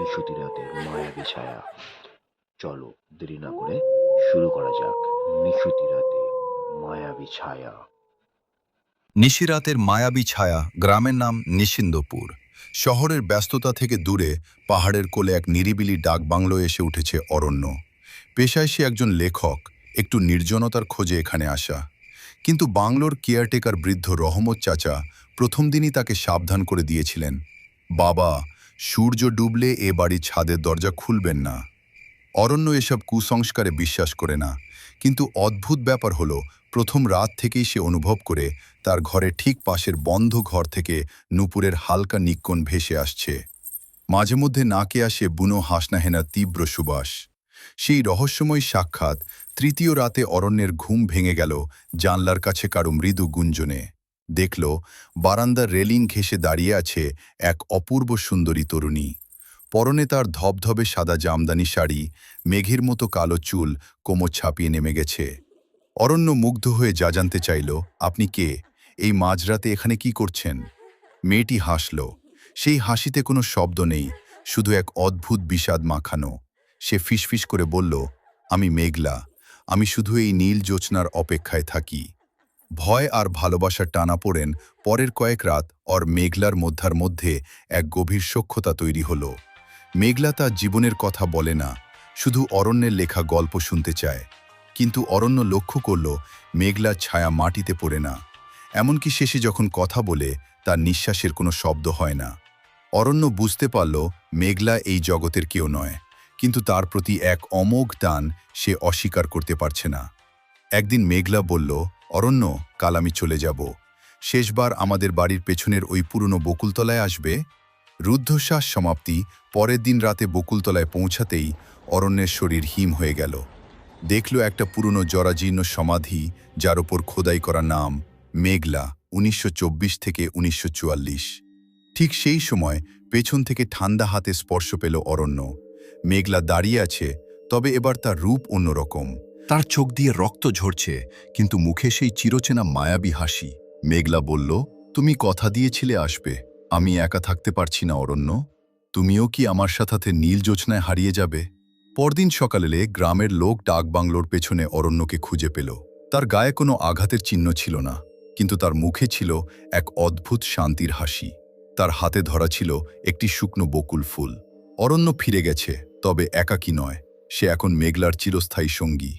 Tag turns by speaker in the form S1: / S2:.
S1: নিশুতি রাতের মায়াবী ছায়া। চলো দেরি না করে শুরু করা যাক। নিশুতি রাতে মায়াবী ছায়া।
S2: নিশিরাতের মায়াবী ছায়া। গ্রামের নাম নিশিন্দপুর। শহরের ব্যস্ততা থেকে দূরে পাহাড়ের কোলে এক নিরিবিলি ডাক বাংলো এসে উঠেছে অরণ্য। পেশায় সে একজন লেখক, একটু নির্জনতার খোঁজে এখানে আসা। কিন্তু বাংলোর কেয়ারটেকার বৃদ্ধ রহমত চাচা প্রথম দিনই তাকে সাবধান করে দিয়েছিলেন, বাবা, সূর্য ডুবলে এ বাড়ির ছাদের দরজা খুলবেন না। অরণ্য এসব কুসংস্কারে বিশ্বাস করে না, কিন্তু অদ্ভুত ব্যাপার হলো প্রথম রাত থেকেই সে অনুভব করে তার ঘরে ঠিক পাশের বন্ধ ঘর থেকে নূপুরের হালকা নিক্কণ ভেসে আসছে। মাঝে মধ্যে নাকে আসে বুনো হাসনাহেনার তীব্র সুবাস। সেই রহস্যময় সাক্ষাৎ। তৃতীয় রাতে অরণ্যের ঘুম ভেঙে গেল জানলার কাছে কারো মৃদু গুঞ্জনে। দেখল বারান্দার রেলিং ঘেঁষে দাঁড়িয়ে আছে এক অপূর্ব সুন্দরী তরুণী। পরনে তার ধবধবে সাদা জামদানি শাড়ি, মেঘের মতো কালো চুল কোমর ছাপিয়ে নেমে গেছে। অরণ্য মুগ্ধ হয়ে যা জানতে চাইল, আপনি কে? এই মাঝরাতে এখানে কি করছেন? মেয়েটি হাসল। সেই হাসিতে কোনো শব্দ নেই, শুধু এক অদ্ভুত বিষাদ মাখানো। সে ফিসফিস করে বলল, আমি মেঘলা। আমি শুধু এই নীল জ্যোৎস্নার অপেক্ষায় থাকি। ভয় আর ভালোবাসার টানাপোড়েন। পরের কয়েক রাত ওর মেঘলার মধ্যে এক গভীর সখ্যতা তৈরি হলো। মেঘলা তার জীবনের কথা বলে না, শুধু অরণ্যের লেখা গল্প শুনতে চায়। কিন্তু অরণ্য লক্ষ্য করল মেঘলার ছায়া মাটিতে পড়ে না। এমনকি শেষে যখন কথা বলে তার নিঃশ্বাসের কোনো শব্দ হয় না। অরণ্য বুঝতে পারল মেঘলা এই জগতের কেউ নয়, কিন্তু তার প্রতি এক অমোঘ টান সে অস্বীকার করতে পারছে না। একদিন মেঘলা বলল, অরণ্য, কাল আমি চলে যাব। শেষবার আমাদের বাড়ির পেছনের ওই পুরনো বকুলতলায় আসবে। রুদ্ধশ্বাস সমাপ্তি। পরের দিন রাতে বকুলতলায় পৌঁছাতেই অরণ্যের শরীর হিম হয়ে গেল। দেখল একটা পুরনো জরাজীর্ণ সমাধি, যার ওপর খোদাই করা নাম মেঘলা, 1924 থেকে 1944। ঠিক সেই সময় পেছন থেকে ঠান্ডা হাতে স্পর্শ পেল অরণ্য। মেঘলা দাঁড়িয়ে আছে, তবে এবার তার রূপ অন্যরকম। তার চোখ দিয়ে রক্ত ঝরছে, কিন্তু মুখে সেই চিরচেনা মায়াবী হাসি। মেঘলা বলল, তুমি কথা দিয়েছিলে আসবে। আমি একা থাকতে পারছি না অরণ্য। তুমিও কি আমার সাথে নীল জ্যোৎস্নায় হারিয়ে যাবে? পরদিন সকালে গ্রামের লোক ডাক বাংলোর পেছনে অরণ্যকে খুঁজে পেল। তার গায়ে কোনো আঘাতের চিহ্ন ছিল না, কিন্তু তার মুখে ছিল এক অদ্ভুত শান্তির হাসি। তার হাতে ধরা ছিল একটি শুকনো বকুল ফুল। অরণ্য ফিরে গেছে, তবে একাকী নয়। সে এখন মেঘলার চিরস্থায়ী সঙ্গী।